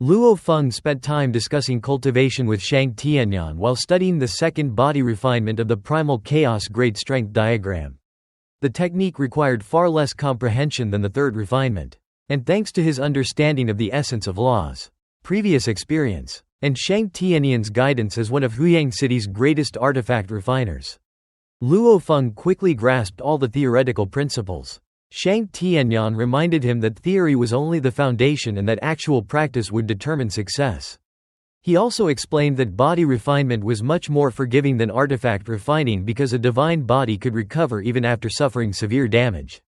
Luo Feng spent time discussing cultivation with Shang Tianyan while studying the second body refinement of the primal chaos great strength diagram. The technique required far less comprehension than the third refinement. And thanks to his understanding of the essence of laws, previous experience, and Shang Tianyan's guidance as one of Huyang City's greatest artifact refiners, Luo Feng quickly grasped all the theoretical principles. Shang Tianyan reminded him that theory was only the foundation and that actual practice would determine success. He also explained that body refinement was much more forgiving than artifact refining because a divine body could recover even after suffering severe damage.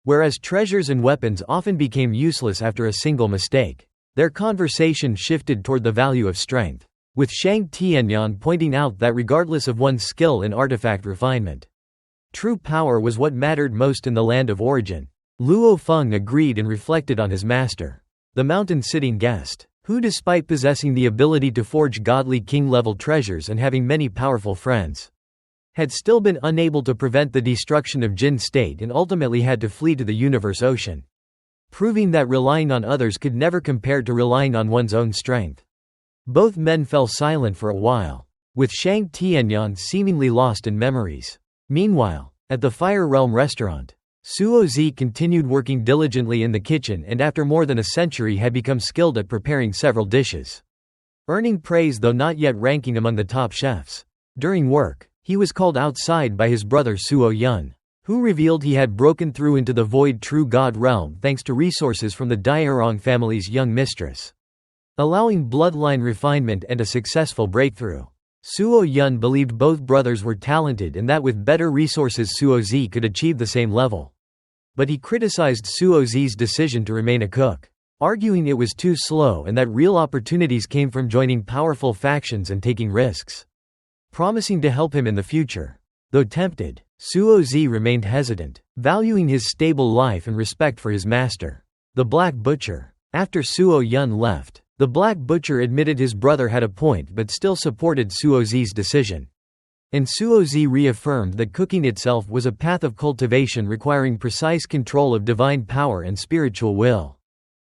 Whereas treasures and weapons often became useless after a single mistake, their conversation shifted toward the value of strength, with Shang Tianyan pointing out that regardless of one's skill in artifact refinement, true power was what mattered most in the land of origin. Luo Feng agreed and reflected on his master, the mountain-sitting guest, who despite possessing the ability to forge godly king-level treasures and having many powerful friends, had still been unable to prevent the destruction of Jin state and ultimately had to flee to the universe ocean, proving that relying on others could never compare to relying on one's own strength. Both men fell silent for a while, with Shang Tianyan seemingly lost in memories. Meanwhile, at the Fire Realm restaurant, Suo Zi continued working diligently in the kitchen and after more than a century had become skilled at preparing several dishes, earning praise though not yet ranking among the top chefs. During work, he was called outside by his brother Suo Yun, who revealed he had broken through into the void true god realm thanks to resources from the Dairong family's young mistress, allowing bloodline refinement and a successful breakthrough. Suo Yun believed both brothers were talented and that with better resources Suo Zi could achieve the same level. But he criticized Suo Zi's decision to remain a cook, arguing it was too slow and that real opportunities came from joining powerful factions and taking risks, promising to help him in the future. Though tempted, Suo Zi remained hesitant, valuing his stable life and respect for his master, the Black Butcher. After Suo Yun left, the Black Butcher admitted his brother had a point but still supported Suo Zi's decision. And Suo Zi reaffirmed that cooking itself was a path of cultivation requiring precise control of divine power and spiritual will,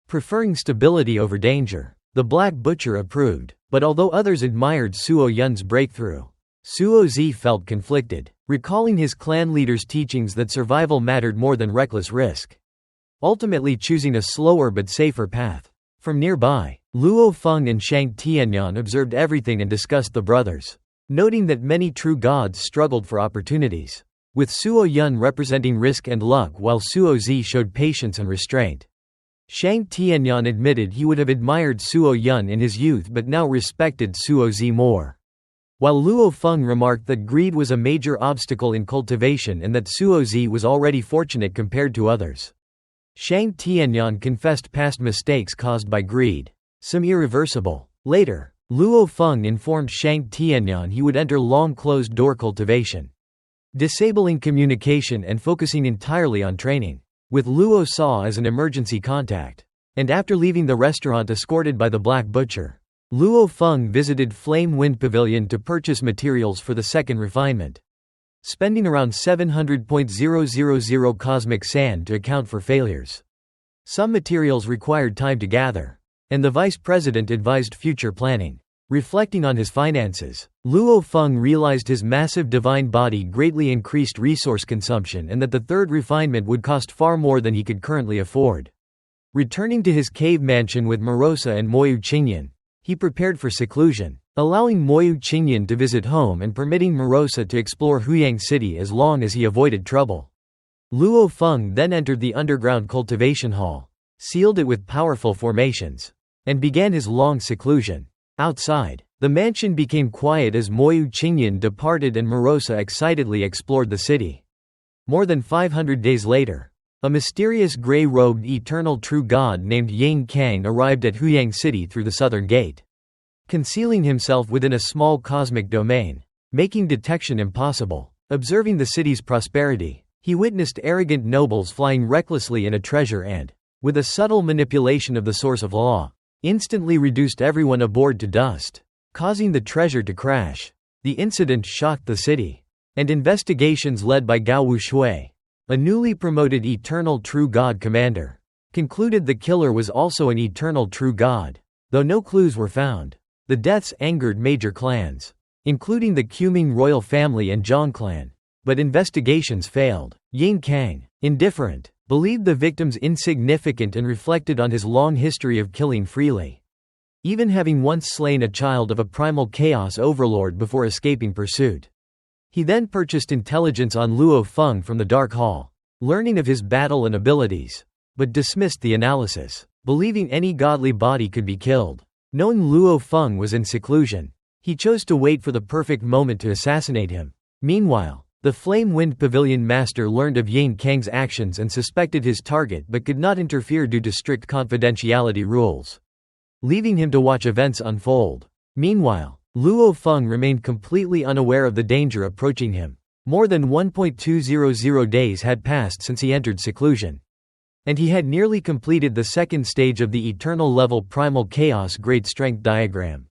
preferring stability over danger. The Black Butcher approved, but although others admired Suo Yun's breakthrough, Suo Zi felt conflicted, recalling his clan leader's teachings that survival mattered more than reckless risk, ultimately choosing a slower but safer path. From nearby, Luo Feng and Shang Tianyan observed everything and discussed the brothers, noting that many true gods struggled for opportunities, with Suo Yun representing risk and luck while Suo Zi showed patience and restraint. Shang Tianyan admitted he would have admired Suo Yun in his youth but now respected Suo Zi more, while Luo Feng remarked that greed was a major obstacle in cultivation and that Suo Zi was already fortunate compared to others. Shang Tianyan confessed past mistakes caused by greed, some irreversible. Later, Luo Feng informed Shang Tianyan he would enter long closed-door cultivation, disabling communication and focusing entirely on training, with Luo Sa as an emergency contact. And after leaving the restaurant escorted by the Black Butcher, Luo Feng visited Flame Wind Pavilion to purchase materials for the second refinement, spending around 700.000 cosmic sand to account for failures. Some materials required time to gather, and the vice president advised future planning. Reflecting on his finances, Luo Feng realized his massive divine body greatly increased resource consumption and that the third refinement would cost far more than he could currently afford. Returning to his cave mansion with Meiwu and Meiwu Qingyan, he prepared for seclusion, allowing Meiwu Qingyan to visit home and permitting Meiwu to explore Huyang City as long as he avoided trouble. Luo Feng then entered the underground cultivation hall, sealed it with powerful formations, and began his long seclusion. Outside, the mansion became quiet as Meiwu Qingyan departed and Meiwu excitedly explored the city. More than 500 days later, a mysterious gray-robed eternal true god named Yang Kang arrived at Huyang City through the southern gate, concealing himself within a small cosmic domain, making detection impossible. Observing the city's prosperity, he witnessed arrogant nobles flying recklessly in a treasure and, with a subtle manipulation of the source of law, instantly reduced everyone aboard to dust, causing the treasure to crash. The incident shocked the city, and investigations led by Gao Wushui, a newly promoted Eternal True God commander, concluded the killer was also an Eternal True God. though no clues were found. The deaths angered major clans, including the Quming royal family and Zhang clan. But investigations failed. Yang Kang, indifferent, believed the victims insignificant and reflected on his long history of killing freely, even having once slain a child of a primal chaos overlord before escaping pursuit. He then purchased intelligence on Luo Feng from the Dark Hall, learning of his battle and abilities, but dismissed the analysis, believing any godly body could be killed. Knowing Luo Feng was in seclusion, he chose to wait for the perfect moment to assassinate him. Meanwhile, the Flame Wind Pavilion master learned of Yang Kang's actions and suspected his target but could not interfere due to strict confidentiality rules, leaving him to watch events unfold. Meanwhile, Luo Feng remained completely unaware of the danger approaching him. More than 1.200 days had passed since he entered seclusion, and he had nearly completed the second stage of the eternal level primal chaos great strength diagram.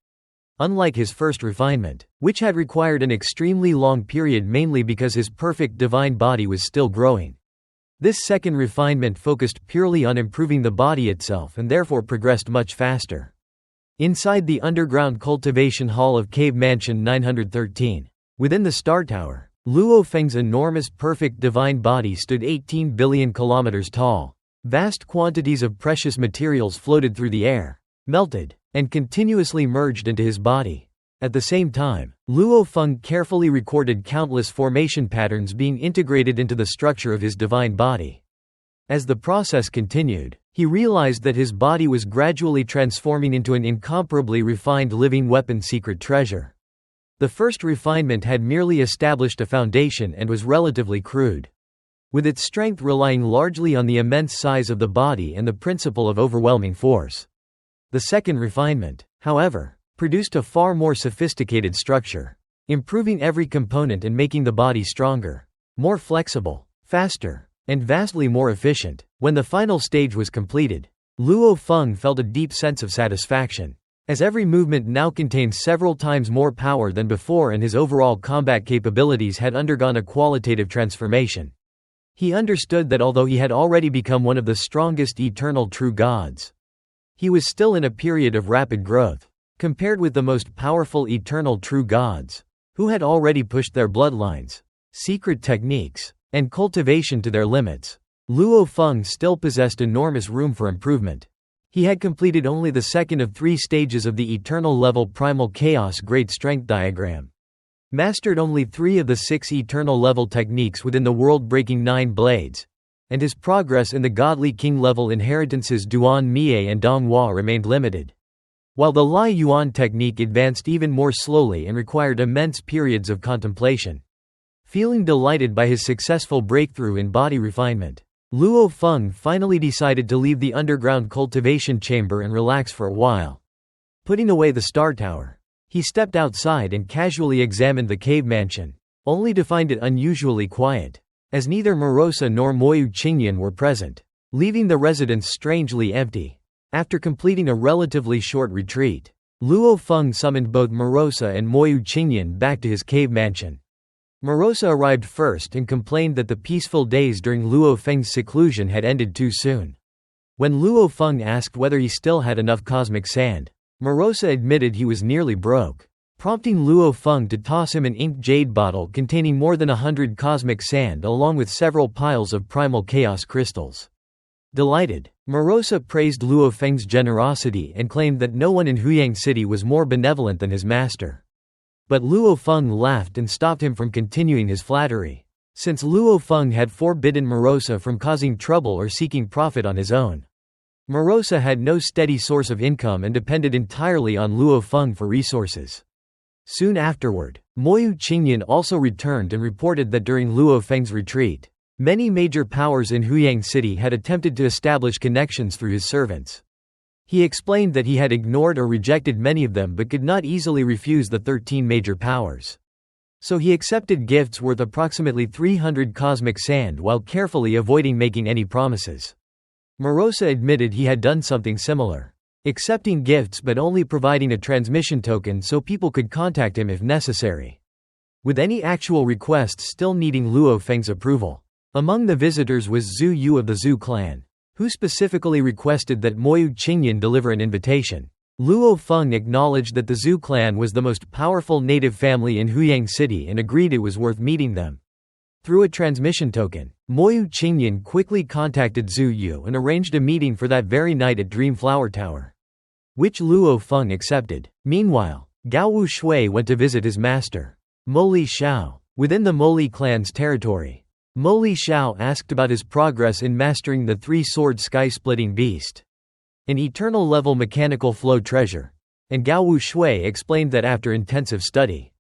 Unlike his first refinement, which had required an extremely long period mainly because his perfect divine body was still growing, this second refinement focused purely on improving the body itself and therefore progressed much faster. Inside the underground cultivation hall of Cave Mansion 913, within the Star Tower, Luo Feng's enormous perfect divine body stood 18 billion kilometers tall. Vast quantities of precious materials floated through the air, melted, and continuously merged into his body. At the same time, Luo Feng carefully recorded countless formation patterns being integrated into the structure of his divine body. As the process continued, he realized that his body was gradually transforming into an incomparably refined living weapon secret treasure. The first refinement had merely established a foundation and was relatively crude, with its strength relying largely on the immense size of the body and the principle of overwhelming force. The second refinement, however, produced a far more sophisticated structure, improving every component and making the body stronger, more flexible, faster, and vastly more efficient. When the final stage was completed, Luo Feng felt a deep sense of satisfaction, as every movement now contained several times more power than before and his overall combat capabilities had undergone a qualitative transformation. He understood that although he had already become one of the strongest eternal true gods, he was still in a period of rapid growth. Compared with the most powerful eternal true gods, who had already pushed their bloodlines, secret techniques, and cultivation to their limits, Luo Feng still possessed enormous room for improvement. He had completed only the second of 3 stages of the eternal level primal chaos great strength diagram, mastered only 3 of the 6 eternal level techniques within the world-breaking 9 blades, and his progress in the godly king level inheritances Duan Mie and donghua remained limited, while the Lai Yuan technique advanced even more slowly and required immense periods of contemplation. Feeling delighted by his successful breakthrough in body refinement, Luo Feng finally decided to leave the underground cultivation chamber and relax for a while. Putting away the Star Tower, he stepped outside and casually examined the cave mansion, only to find it unusually quiet, as neither Meiwu nor Meiwu Qingyan were present, leaving the residence strangely empty. After completing a relatively short retreat, Luo Feng summoned both Meiwu and Meiwu Qingyan back to his cave mansion. Meiwu arrived first and complained that the peaceful days during Luo Feng's seclusion had ended too soon. When Luo Feng asked whether he still had enough cosmic sand, Meiwu admitted he was nearly broke, prompting Luo Feng to toss him an inked jade bottle containing more than 100 cosmic sand along with several piles of primal chaos crystals. Delighted, Meiwu praised Luo Feng's generosity and claimed that no one in Huyang City was more benevolent than his master. But Luo Feng laughed and stopped him from continuing his flattery, since Luo Feng had forbidden Meiwu from causing trouble or seeking profit on his own. Meiwu had no steady source of income and depended entirely on Luo Feng for resources. Soon afterward, Meiwu Qingyan also returned and reported that during Luo Feng's retreat, many major powers in Huyang City had attempted to establish connections through his servants. He explained that he had ignored or rejected many of them but could not easily refuse the 13 major powers. So he accepted gifts worth approximately 300 cosmic sand while carefully avoiding making any promises. Meiwu admitted he had done something similar, accepting gifts but only providing a transmission token so people could contact him if necessary, with any actual requests still needing Luo Feng's approval. Among the visitors was Zhu Yu of the Zhu clan, who specifically requested that Meiwu Qingyan deliver an invitation. Luo Feng acknowledged that the Zhu clan was the most powerful native family in Huyang City and agreed it was worth meeting them. Through a transmission token, Meiwu Qingyan quickly contacted Zhu Yu and arranged a meeting for that very night at Dream Flower Tower, which Luo Feng accepted. Meanwhile, Gaowu Shui went to visit his master, Moli Xiao, within the Moli clan's territory. Moli Xiao asked about his progress in mastering the three-sword sky-splitting beast, an eternal-level mechanical flow treasure, and Gaowu Shui explained that after intensive study,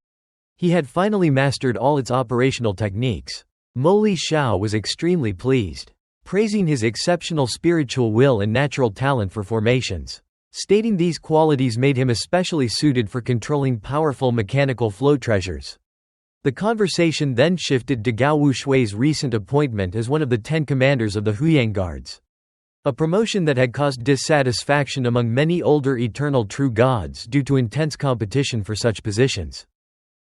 he had finally mastered all its operational techniques. Moli Xiao was extremely pleased, praising his exceptional spiritual will and natural talent for formations, stating these qualities made him especially suited for controlling powerful mechanical flow treasures. The conversation then shifted to Gaowu Shui's recent appointment as one of the 10 commanders of the Huyang Guards, a promotion that had caused dissatisfaction among many older eternal true gods due to intense competition for such positions.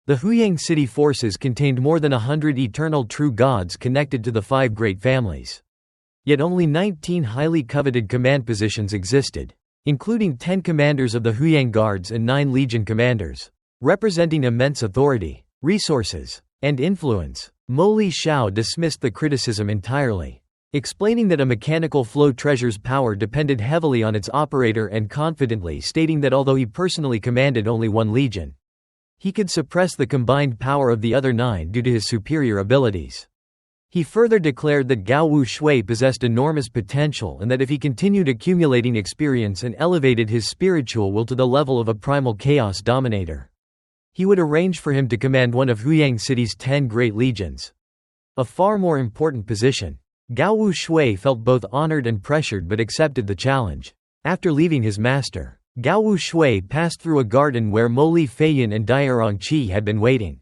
The Huyang city forces contained more than 100 eternal true gods connected to the 5 great families. Yet only 19 highly coveted command positions existed, including 10 commanders of the Huyang Guards and 9 legion commanders, representing immense authority, resources, and influence. Moli Xiao dismissed the criticism entirely, explaining that a mechanical flow treasure's power depended heavily on its operator and confidently stating that although he personally commanded only 1 legion, he could suppress the combined power of the other 9 due to his superior abilities. He further declared that Gaowu Shui possessed enormous potential and that if he continued accumulating experience and elevated his spiritual will to the level of a primal chaos dominator, he would arrange for him to command one of Huyang City's 10 great legions. A far more important position. Gaowu Shui felt both honored and pressured but accepted the challenge. After leaving his master, Gaowu Shui passed through a garden where Moli Feiyan and Diarong Qi had been waiting.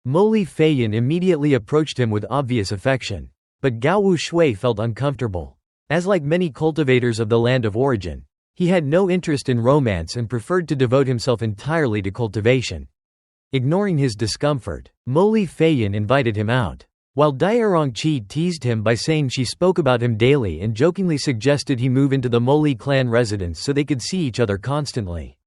Moli Feiyan immediately approached him with obvious affection, but Gaowu Shui felt uncomfortable, as like many cultivators of the land of origin, he had no interest in romance and preferred to devote himself entirely to cultivation. Ignoring his discomfort, Moli Feiyan invited him out, while Diarong Qi teased him by saying she spoke about him daily and jokingly suggested he move into the Moli clan residence so they could see each other constantly,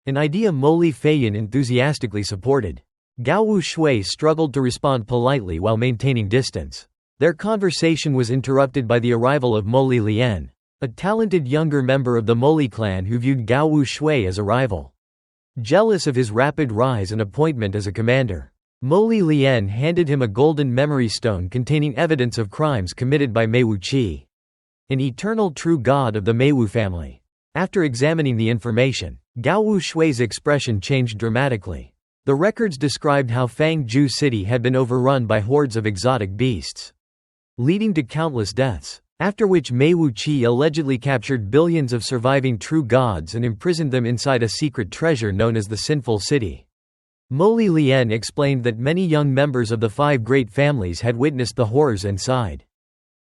an idea Moli Feiyan enthusiastically supported. Gaowu Shui struggled to respond politely while maintaining distance. Their conversation was interrupted by the arrival of Moli Lian, a talented younger member of the Moli clan who viewed Gaowu Shui as a rival. Jealous of his rapid rise and appointment as a commander, Moli Lian handed him a golden memory stone containing evidence of crimes committed by Meiwu Qi, an eternal true god of the Meiwu family. After examining the information, Gaowu Shui's expression changed dramatically. The records described how Feng City had been overrun by hordes of exotic beasts, leading to countless deaths, after which Meiwu Qi allegedly captured billions of surviving true gods and imprisoned them inside a secret treasure known as the Sinful City. Moli Lian explained that many young members of the 5 great families had witnessed the horrors inside,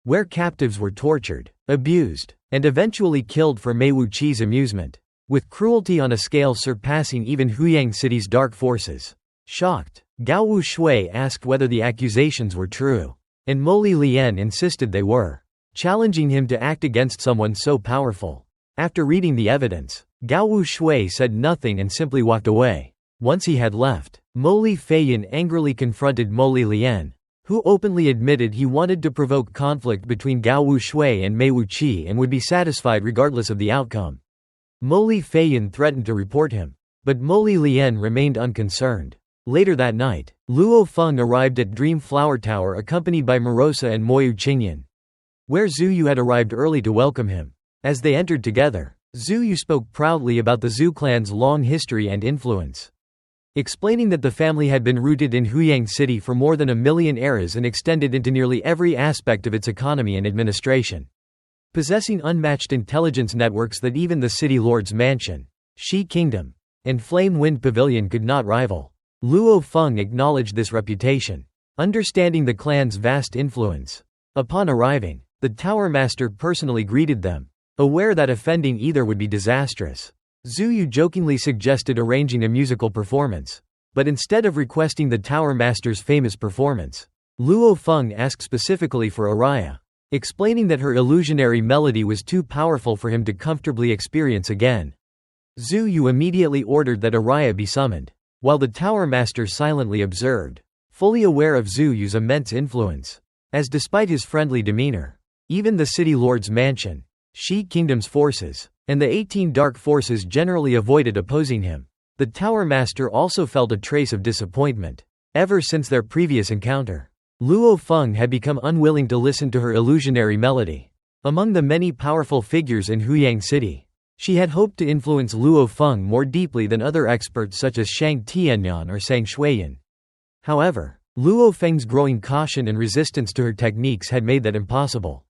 where captives were tortured, abused, and eventually killed for Meiwu Qi's amusement, with cruelty on a scale surpassing even Huyang City's dark forces. Shocked, Gaowu Shui asked whether the accusations were true, and Moli Lian insisted they were, challenging him to act against someone so powerful. After reading the evidence, Gaowu Shui said nothing and simply walked away. Once he had left, Moli Feiyan angrily confronted Moli Lian, who openly admitted he wanted to provoke conflict between Gaowu Shui and Meiwu Qi and would be satisfied regardless of the outcome. Moli Feiyan threatened to report him, but Moli Lian remained unconcerned. Later that night, Luo Feng arrived at Dream Flower Tower accompanied by Morosa and Meiwu Qingyan, where Zhu Yu had arrived early to welcome him. As they entered together, Zhu Yu spoke proudly about the Zhu clan's long history and influence, explaining that the family had been rooted in Huyang City for more than 1 million eras and extended into nearly every aspect of its economy and administration, possessing unmatched intelligence networks that even the city lord's mansion, Shi Kingdom, and Flame Wind Pavilion could not rival. Luo Feng acknowledged this reputation, understanding the clan's vast influence. Upon arriving, the tower master personally greeted them, aware that offending either would be disastrous. Zhu Yu jokingly suggested arranging a musical performance, but instead of requesting the tower master's famous performance, Luo Feng asked specifically for Araya, explaining that her illusionary melody was too powerful for him to comfortably experience again. Zhu Yu immediately ordered that Araya be summoned, while the tower master silently observed, fully aware of Zhu Yu's immense influence. As despite his friendly demeanor, even the city lord's mansion, Shi Kingdom's forces, and the 18 dark forces generally avoided opposing him. The tower master also felt a trace of disappointment. Ever since their previous encounter, Luo Feng had become unwilling to listen to her illusionary melody. Among the many powerful figures in Huyang City, she had hoped to influence Luo Feng more deeply than other experts such as Shang Tianyan or Sang Shuiyan. However, Luo Feng's growing caution and resistance to her techniques had made that impossible.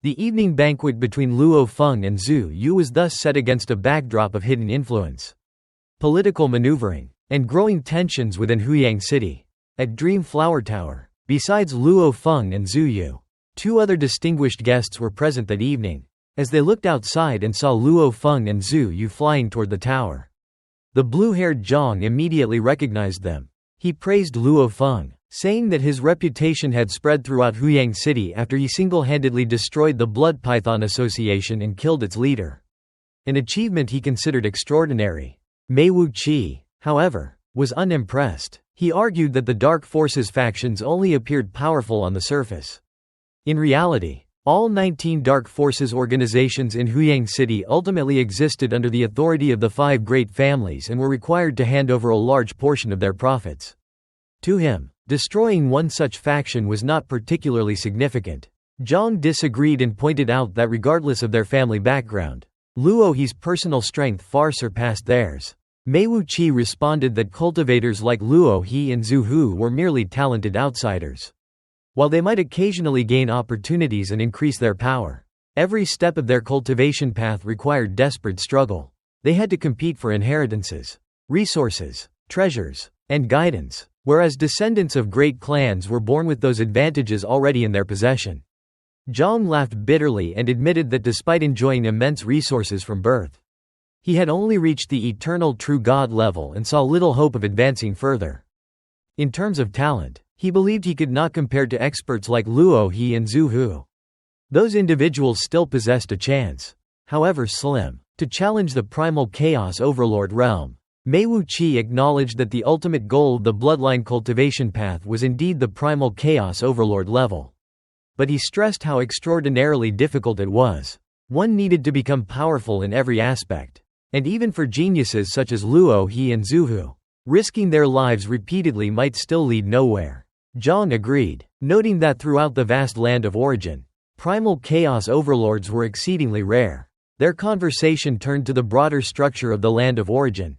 The evening banquet between Luo Feng and Zhu Yu was thus set against a backdrop of hidden influence, political maneuvering, and growing tensions within Huyang City. At Dream Flower Tower, besides Luo Feng and Zhu Yu, 2 other distinguished guests were present that evening. As they looked outside and saw Luo Feng and Zhu Yu flying toward the tower, the blue-haired Zhang immediately recognized them. He praised Luo Feng, saying that his reputation had spread throughout Huyang City after he single-handedly destroyed the Blood Python Association and killed its leader, an achievement he considered extraordinary. Meiwu Qi, however, was unimpressed. He argued that the Dark Forces factions only appeared powerful on the surface. In reality, all 19 Dark Forces organizations in Huyang City ultimately existed under the authority of the 5 great families and were required to hand over a large portion of their profits. To him, destroying one such faction was not particularly significant. Zhang disagreed and pointed out that regardless of their family background, Luo He's personal strength far surpassed theirs. Meiwu Qi responded that cultivators like Luo He and Zhu Hu were merely talented outsiders. While they might occasionally gain opportunities and increase their power, every step of their cultivation path required desperate struggle. They had to compete for inheritances, resources, treasures, and guidance, whereas descendants of great clans were born with those advantages already in their possession. Zhang laughed bitterly and admitted that despite enjoying immense resources from birth, he had only reached the eternal true God level and saw little hope of advancing further. In terms of talent, he believed he could not compare to experts like Luo He and Zhu Hu. Those individuals still possessed a chance, however slim, to challenge the primal chaos overlord realm. Meiwu Qi acknowledged that the ultimate goal of the bloodline cultivation path was indeed the primal chaos overlord level. But he stressed how extraordinarily difficult it was. One needed to become powerful in every aspect, and even for geniuses such as Luo He and Zhu Hu, risking their lives repeatedly might still lead nowhere. Zhang agreed, noting that throughout the vast land of origin, primal chaos overlords were exceedingly rare. Their conversation turned to the broader structure of the land of origin.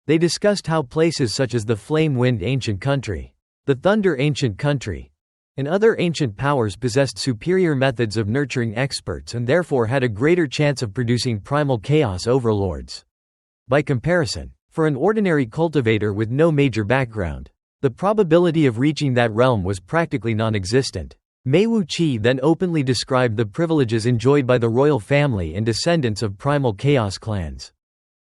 They discussed how places such as the Flame Wind Ancient Country, the Thunder Ancient Country, and other ancient powers possessed superior methods of nurturing experts and therefore had a greater chance of producing primal chaos overlords. By comparison, for an ordinary cultivator with no major background, the probability of reaching that realm was practically non-existent. Meiwu Qi then openly described the privileges enjoyed by the royal family and descendants of primal chaos clans.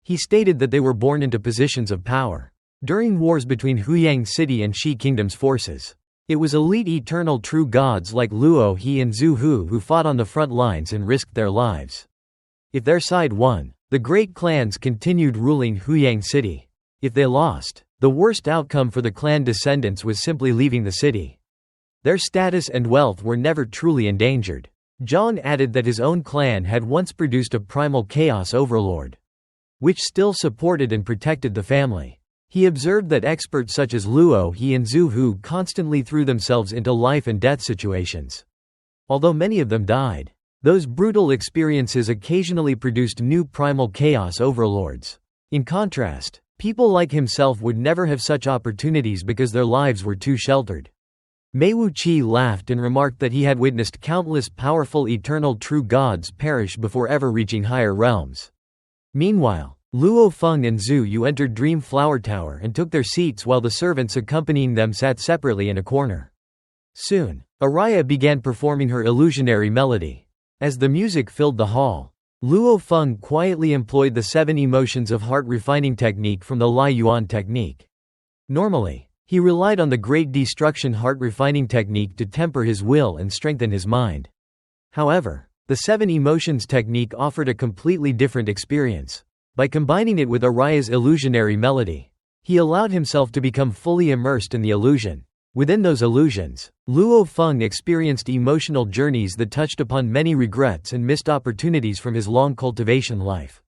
He stated that they were born into positions of power during wars between Huyang City and Shi Kingdom's forces. It was elite eternal true gods like Luo He and Zhu Hu who fought on the front lines and risked their lives. If their side won, the great clans continued ruling Huyang City. If they lost, the worst outcome for the clan descendants was simply leaving the city. Their status and wealth were never truly endangered. Zhang added that his own clan had once produced a primal chaos overlord, which still supported and protected the family. He observed that experts such as Luo He and Zhu Hu constantly threw themselves into life and death situations. Although many of them died, those brutal experiences occasionally produced new primal chaos overlords. In contrast, people like himself would never have such opportunities because their lives were too sheltered. Meiwu Qi laughed and remarked that he had witnessed countless powerful eternal true gods perish before ever reaching higher realms. Meanwhile, Luo Feng and Zhu Yu entered Dream Flower Tower and took their seats while the servants accompanying them sat separately in a corner. Soon, Araya began performing her illusionary melody. As the music filled the hall, Luo Feng quietly employed the 7 emotions of heart refining technique from the Lai Yuan technique. Normally, he relied on the Great Destruction heart refining technique to temper his will and strengthen his mind. However, the 7 emotions technique offered a completely different experience. By combining it with Araya's illusionary melody, he allowed himself to become fully immersed in the illusion. Within those illusions, Luo Feng experienced emotional journeys that touched upon many regrets and missed opportunities from his long cultivation life.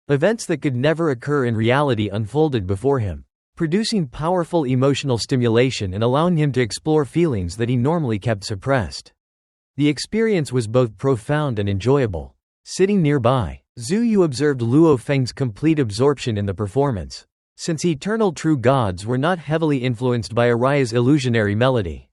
Events that could never occur in reality unfolded before him, producing powerful emotional stimulation and allowing him to explore feelings that he normally kept suppressed. The experience was both profound and enjoyable. Sitting nearby, Zhu Yu observed Luo Feng's complete absorption in the performance. Since eternal true gods were not heavily influenced by Araya's illusionary melody,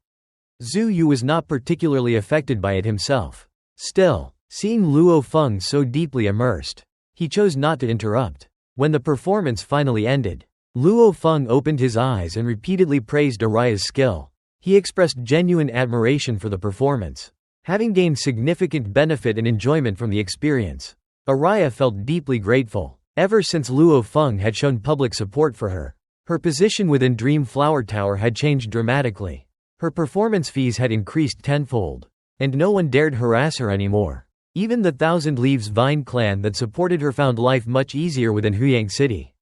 Zhu Yu was not particularly affected by it himself. Still, seeing Luo Feng so deeply immersed, he chose not to interrupt. When the performance finally ended, Luo Feng opened his eyes and repeatedly praised Araya's skill. He expressed genuine admiration for the performance, having gained significant benefit and enjoyment from the experience. Araya felt deeply grateful. Ever since Luo Feng had shown public support for her, her position within Dream Flower Tower had changed dramatically. Her performance fees had increased tenfold, and no one dared harass her anymore. Even the Thousand Leaves Vine clan that supported her found life much easier within Huyang City.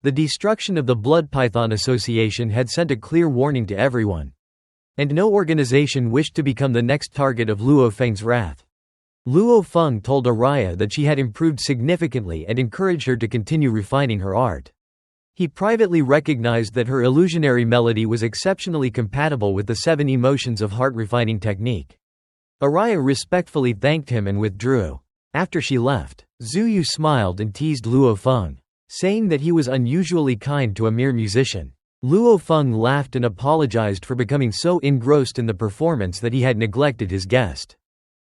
The destruction of the Blood Python Association had sent a clear warning to everyone, and no organization wished to become the next target of Luo Feng's wrath. Luo Feng told Araya that she had improved significantly and encouraged her to continue refining her art. He privately recognized that her illusionary melody was exceptionally compatible with the 7 emotions of heart refining technique. Araya respectfully thanked him and withdrew. After she left, Zhu Yu smiled and teased Luo Feng, saying that he was unusually kind to a mere musician. Luo Feng laughed and apologized for becoming so engrossed in the performance that he had neglected his guest.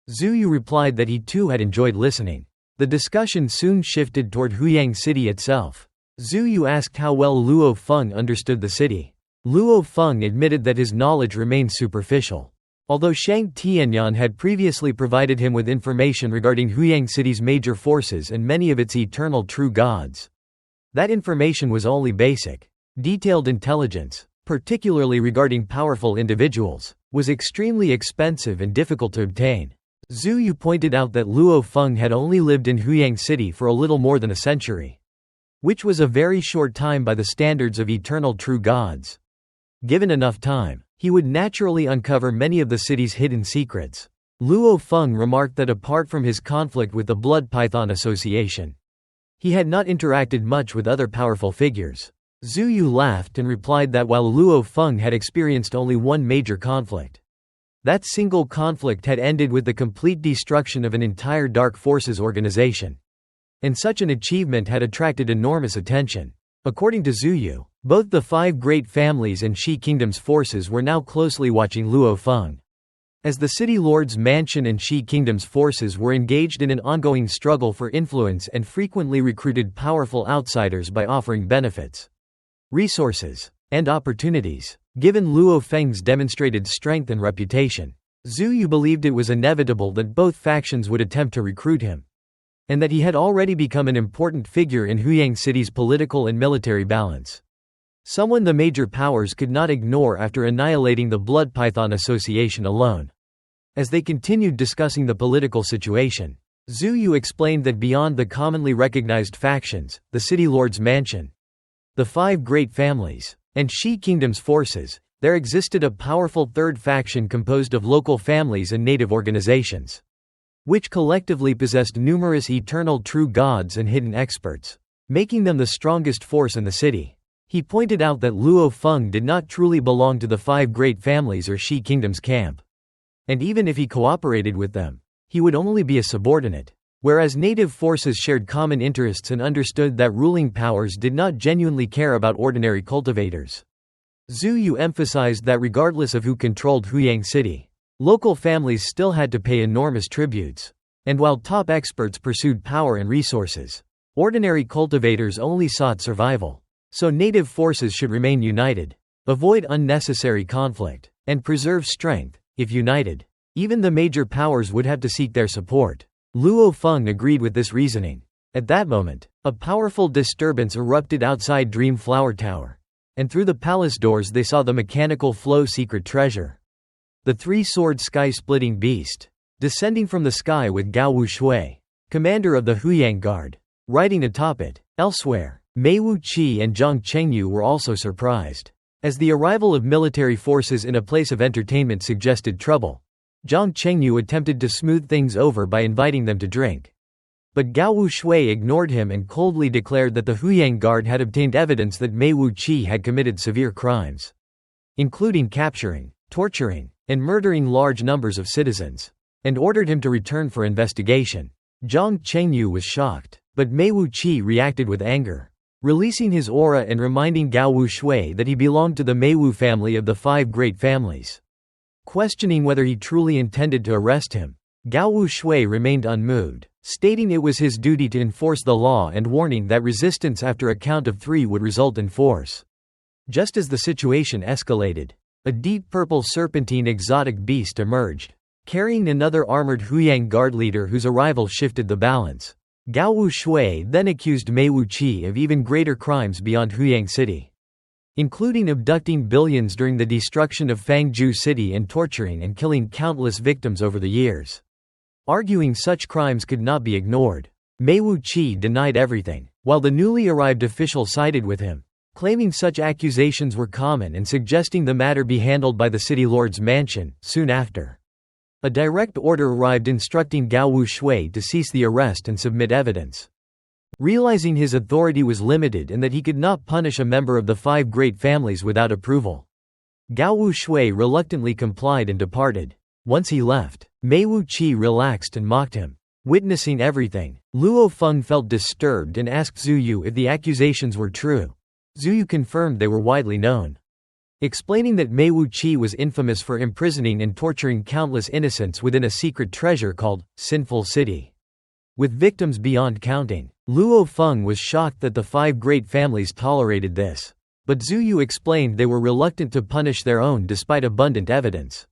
Zhu Yu replied that he too had enjoyed listening. The discussion soon shifted toward Huyang City itself. Zhu Yu asked how well Luo Feng understood the city. Luo Feng admitted that his knowledge remained superficial. Although Shang Tianyan had previously provided him with information regarding Huyang City's major forces and many of its eternal true gods, that information was only basic. Detailed intelligence, particularly regarding powerful individuals, was extremely expensive and difficult to obtain. Zhu Yu pointed out that Luo Feng had only lived in Huyang City for a little more than a century, which was a very short time by the standards of eternal true gods. Given enough time, he would naturally uncover many of the city's hidden secrets. Luo Feng remarked that apart from his conflict with the Blood Python Association, he had not interacted much with other powerful figures. Zhu Yu laughed and replied that while Luo Feng had experienced only one major conflict, that single conflict had ended with the complete destruction of an entire Dark Forces organization. And such an achievement had attracted enormous attention. According to Zhu Yu, both the 5 great families and Shi Kingdom's forces were now closely watching Luo Feng. As the City Lord's mansion and Shi Kingdom's forces were engaged in an ongoing struggle for influence and frequently recruited powerful outsiders by offering benefits, resources, and opportunities. Given Luo Feng's demonstrated strength and reputation, Zhu Yu believed it was inevitable that both factions would attempt to recruit him, and that he had already become an important figure in Huyang City's political and military balance. Someone the major powers could not ignore after annihilating the Blood Python Association alone. As they continued discussing the political situation, Zhu Yu explained that beyond the commonly recognized factions, the City Lord's mansion, the 5 great families, and Shi Kingdom's forces, there existed a powerful third faction composed of local families and native organizations, which collectively possessed numerous eternal true gods and hidden experts, making them the strongest force in the city. He pointed out that Luo Feng did not truly belong to the 5 great families or Shi Kingdom's camp, and even if he cooperated with them, he would only be a subordinate. Whereas native forces shared common interests and understood that ruling powers did not genuinely care about ordinary cultivators. Zhu Yu emphasized that regardless of who controlled Huyang City, local families still had to pay enormous tributes. And while top experts pursued power and resources, ordinary cultivators only sought survival. So native forces should remain united, avoid unnecessary conflict, and preserve strength. If united, even the major powers would have to seek their support. Luo Feng agreed with this reasoning. At that moment, a powerful disturbance erupted outside Dream Flower Tower, and through the palace doors they saw the mechanical flow secret treasure. The 3-sword sky-splitting beast, descending from the sky with Gao Wu Shui, commander of the Huyang Guard, Writing atop it. Elsewhere, Meiwu Qi and Zhang Chengyu were also surprised. As the arrival of military forces in a place of entertainment suggested trouble, Zhang Chengyu attempted to smooth things over by inviting them to drink. But Gao Wushui ignored him and coldly declared that the Huyang Guard had obtained evidence that Meiwu Qi had committed severe crimes, including capturing, torturing, and murdering large numbers of citizens, and ordered him to return for investigation. Zhang Chengyu was shocked, but Meiwu Qi reacted with anger, releasing his aura and reminding Gao Wushui that he belonged to the Meiwu family of the 5 great families. Questioning whether he truly intended to arrest him, Gao Wushui remained unmoved, stating it was his duty to enforce the law and warning that resistance after a count of 3 would result in force. Just as the situation escalated, a deep purple serpentine exotic beast emerged, carrying another armored Huyang Guard leader whose arrival shifted the balance. Gao Wushui then accused Meiwu Qi of even greater crimes beyond Huyang City, including abducting billions during the destruction of Fengju City and torturing and killing countless victims over the years. Arguing such crimes could not be ignored, Meiwu Qi denied everything, while the newly arrived official sided with him, claiming such accusations were common and suggesting the matter be handled by the city lord's mansion. Soon after, a direct order arrived instructing Gao Wushui to cease the arrest and submit evidence. Realizing his authority was limited and that he could not punish a member of the 5 great families without approval, Gao Wushui reluctantly complied and departed. Once he left, Meiwu Qi relaxed and mocked him. Witnessing everything, Luo Feng felt disturbed and asked Zhu Yu if the accusations were true. Zhu Yu confirmed they were widely known, explaining that Meiwu Qi was infamous for imprisoning and torturing countless innocents within a secret treasure called Sinful City, with victims beyond counting. Luo Feng was shocked that the 5 great families tolerated this, but Zhu Yu explained they were reluctant to punish their own despite abundant evidence.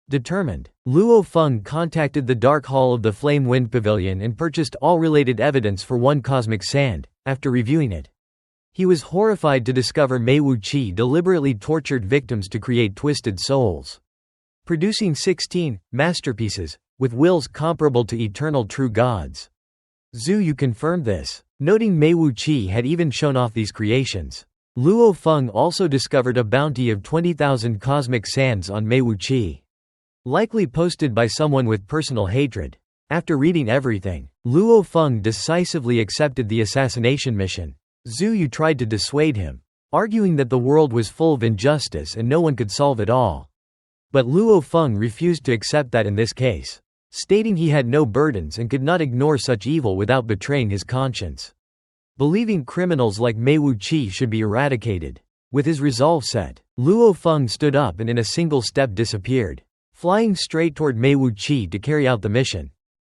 Determined, Luo Feng contacted the Dark Hall of the Flame Wind Pavilion and purchased all related evidence for 1 cosmic sand. After reviewing it, he was horrified to discover Meiwu Qi deliberately tortured victims to create twisted souls, producing 16 masterpieces, with wills comparable to eternal true gods. Zhu Yu confirmed this, noting Meiwu Qi had even shown off these creations. Luo Feng also discovered a bounty of 20,000 cosmic sands on Meiwu Qi, likely posted by someone with personal hatred. After reading everything, Luo Feng decisively accepted the assassination mission. Zhu Yu tried to dissuade him, arguing that the world was full of injustice and no one could solve it all. But Luo Feng refused to accept that in this case, stating he had no burdens and could not ignore such evil without betraying his conscience. Believing criminals like Meiwu Qi should be eradicated. With his resolve set, Luo Feng stood up and in a single step disappeared, flying straight toward Meiwu Qi to carry out the mission.